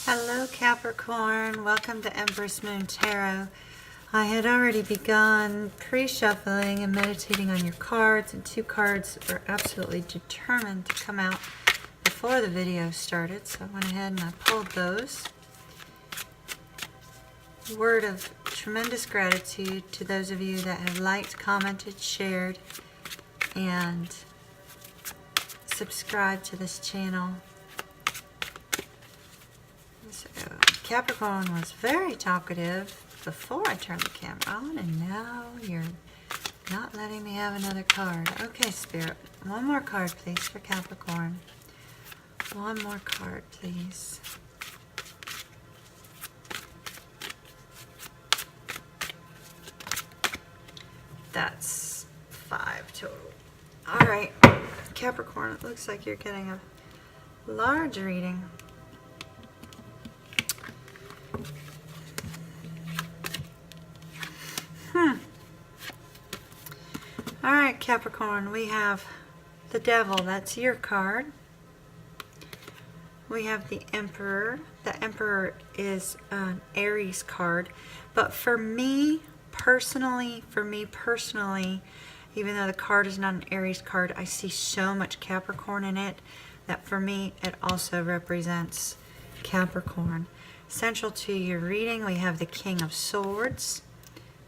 Hello Capricorn, welcome to Empress Moon Tarot. I had already begun pre-shuffling and meditating on your cards, and two cards were absolutely determined to come out before the video started, so I went ahead and I pulled those. Word of tremendous gratitude to those of you that have liked, commented, shared, and subscribed to this channel. So, Capricorn was very talkative before I turned the camera on, and now you're not letting me have another card. Okay, Spirit, one more card, please, for Capricorn. One more card, please. That's 5 total. All right, Capricorn, it looks like you're getting a large reading. All right, Capricorn, we have the Devil. That's your card. We have the Emperor. The Emperor is an Aries card. But for me personally, even though the card is not an Aries card, I see so much Capricorn in it that for me it also represents Capricorn. Central to your reading, we have the King of Swords.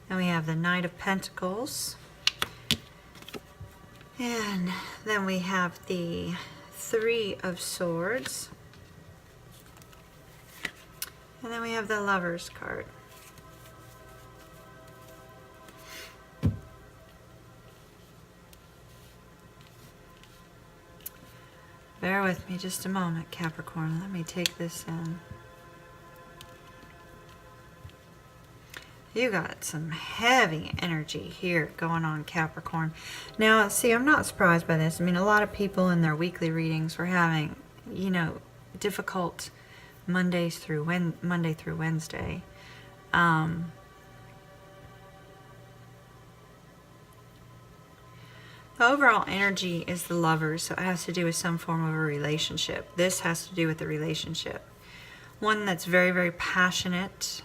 And we have the Knight of Pentacles. And then we have the Three of Swords. And then we have the Lovers card. Bear with me just a moment, Capricorn. Let me take this in. You got some heavy energy here going on, Capricorn. Now, see, I'm not surprised by this. I mean, a lot of people in their weekly readings were having, you know, difficult Monday through Wednesday. The overall energy is the Lovers, so it has to do with some form of a relationship. This has to do with the relationship. One that's very, very passionate.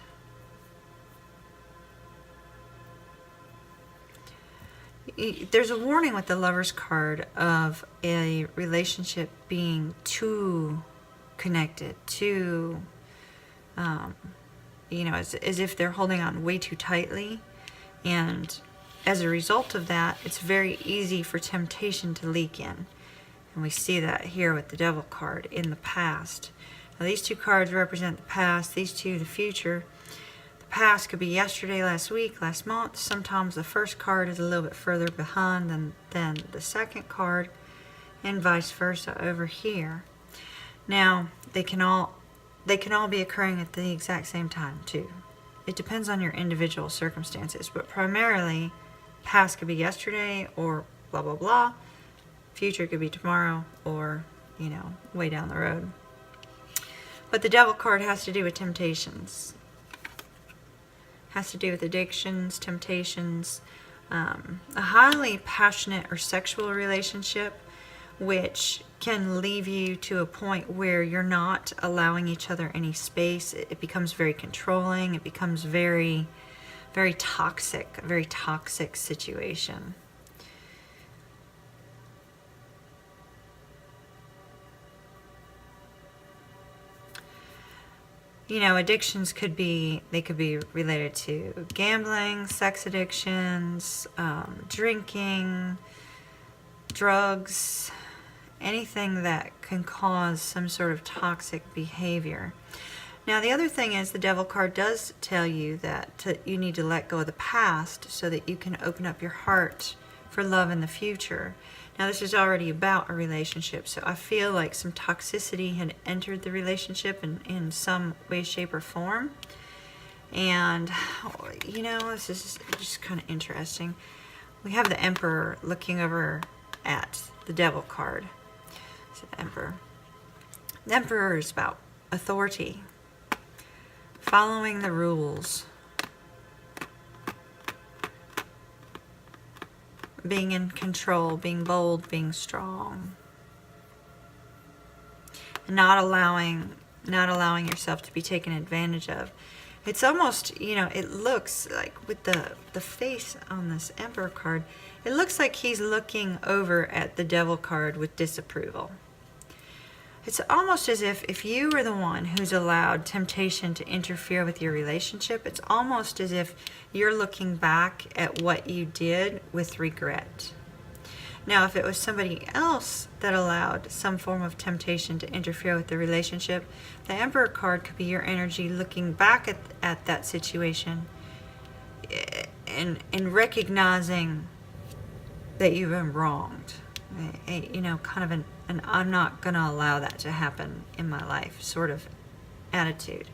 There's a warning with the Lovers card of a relationship being too connected, too, you know, as if they're holding on way too tightly. And as a result of that, it's very easy for temptation to leak in. And we see that here with the Devil card in the past. Now, these two cards represent the past, these two the future. Past could be yesterday, last week, last month. Sometimes the first card is a little bit further behind than the second card, and vice versa over here. Now, they can all be occurring at the exact same time too. It depends on your individual circumstances, but primarily past could be yesterday or blah blah blah. Future could be tomorrow or, you know, way down the road. But the Devil card has to do with temptations. Has to do with addictions, temptations, a highly passionate or sexual relationship, which can leave you to a point where you're not allowing each other any space. It becomes very controlling. It becomes very, very toxic, a very toxic situation. You know, addictions could be related to gambling, sex addictions, drinking, drugs, anything that can cause some sort of toxic behavior. Now, the other thing is the Devil card does tell you that you need to let go of the past so that you can open up your heart for love in the future. Now, this is already about a relationship, so I feel like some toxicity had entered the relationship in some way, shape, or form. And, you know, this is just kind of interesting. We have the Emperor looking over at the Devil card. So the Emperor. The Emperor is about authority, following the rules, being in control, being bold, being strong, and not allowing not allowing yourself to be taken advantage of. It's almost, you know, it looks like with the face on this Emperor card, it looks like he's looking over at the Devil card with disapproval. It's almost as if you were the one who's allowed temptation to interfere with your relationship, it's almost as if you're looking back at what you did with regret. Now, if it was somebody else that allowed some form of temptation to interfere with the relationship, the Emperor card could be your energy looking back at that situation and recognizing that you've been wronged. You know, kind of an I'm not going to allow that to happen in my life sort of attitude.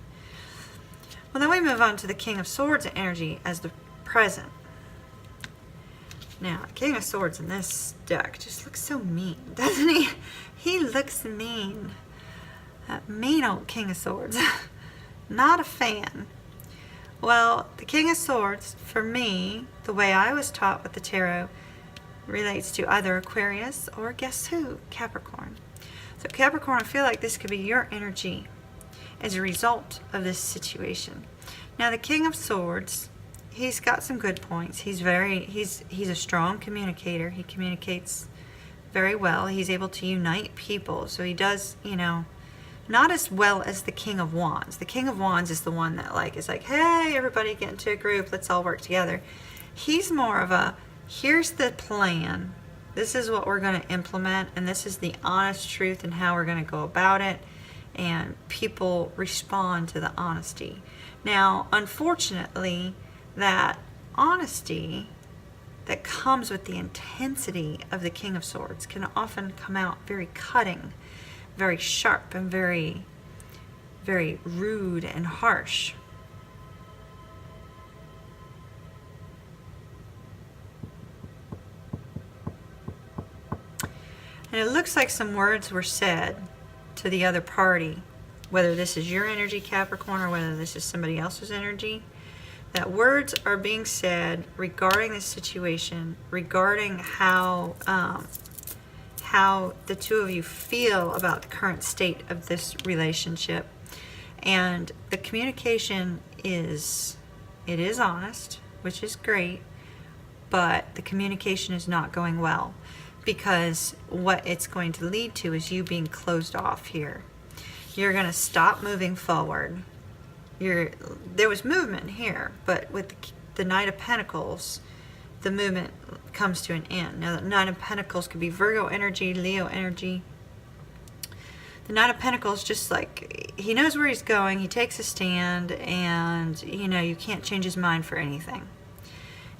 Well, then we move on to the King of Swords energy as the present. Now, King of Swords in this deck just looks so mean, doesn't he? He looks mean. That mean old King of Swords. Not a fan. Well, the King of Swords, for me, the way I was taught with the tarot, relates to either Aquarius or guess who? Capricorn. So Capricorn, I feel like this could be your energy as a result of this situation. Now, the King of Swords, he's got some good points. He's a strong communicator. He communicates very well. He's able to unite people. So he does, you know, not as well as the King of Wands. The King of Wands is the one that is like, hey, everybody get into a group. Let's all work together. He's more of a, here's the plan. This is what we're going to implement. And this is the honest truth and how we're going to go about it. And people respond to the honesty. Now, unfortunately, that honesty that comes with the intensity of the King of Swords can often come out very cutting, very sharp, and very, very rude and harsh. And it looks like some words were said to the other party, whether this is your energy, Capricorn, or whether this is somebody else's energy, that words are being said regarding the situation, regarding how the two of you feel about the current state of this relationship. And the communication is honest, which is great, but the communication is not going well, because what it's going to lead to is you being closed off here. You're going to stop moving forward. There was movement here, but with the Knight of Pentacles, the movement comes to an end. Now, the Knight of Pentacles could be Virgo energy, Leo energy. The Knight of Pentacles, just like, he knows where he's going, he takes a stand, and, you know, you can't change his mind for anything.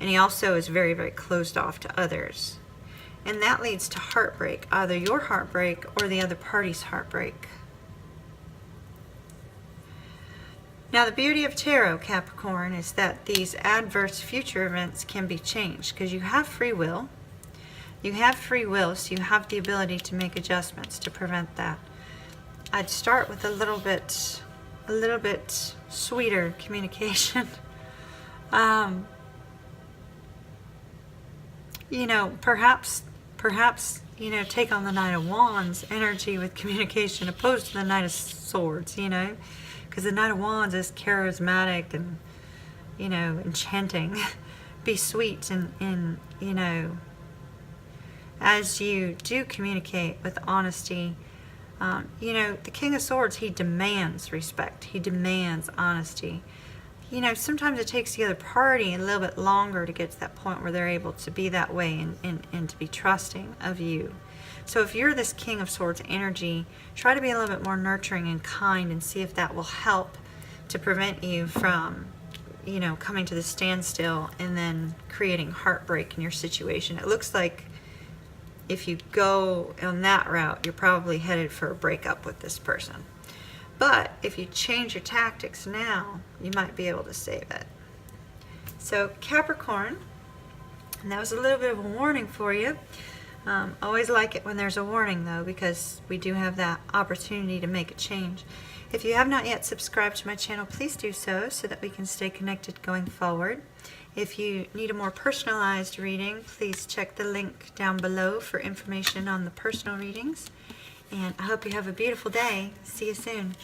And he also is very, very closed off to others. And that leads to heartbreak, either your heartbreak or the other party's heartbreak. Now, the beauty of tarot, Capricorn, is that these adverse future events can be changed because you have free will. You have free will, so you have the ability to make adjustments to prevent that. I'd start with a little bit sweeter communication. You know, perhaps, you know, take on the Knight of Wands energy with communication opposed to the Knight of Swords, you know. Because the Knight of Wands is charismatic and, you know, enchanting. Be sweet and, you know, as you do communicate with honesty, you know, the King of Swords, he demands respect. He demands honesty. You know, sometimes it takes the other party a little bit longer to get to that point where they're able to be that way and to be trusting of you. So if you're this King of Swords energy, try to be a little bit more nurturing and kind and see if that will help to prevent you from, you know, coming to the standstill and then creating heartbreak in your situation. It looks like if you go on that route, you're probably headed for a breakup with this person. But if you change your tactics now, you might be able to save it. So Capricorn, and that was a little bit of a warning for you. Always like it when there's a warning, though, because we do have that opportunity to make a change. If you have not yet subscribed to my channel, please do so that we can stay connected going forward. If you need a more personalized reading, please check the link down below for information on the personal readings. And I hope you have a beautiful day. See you soon.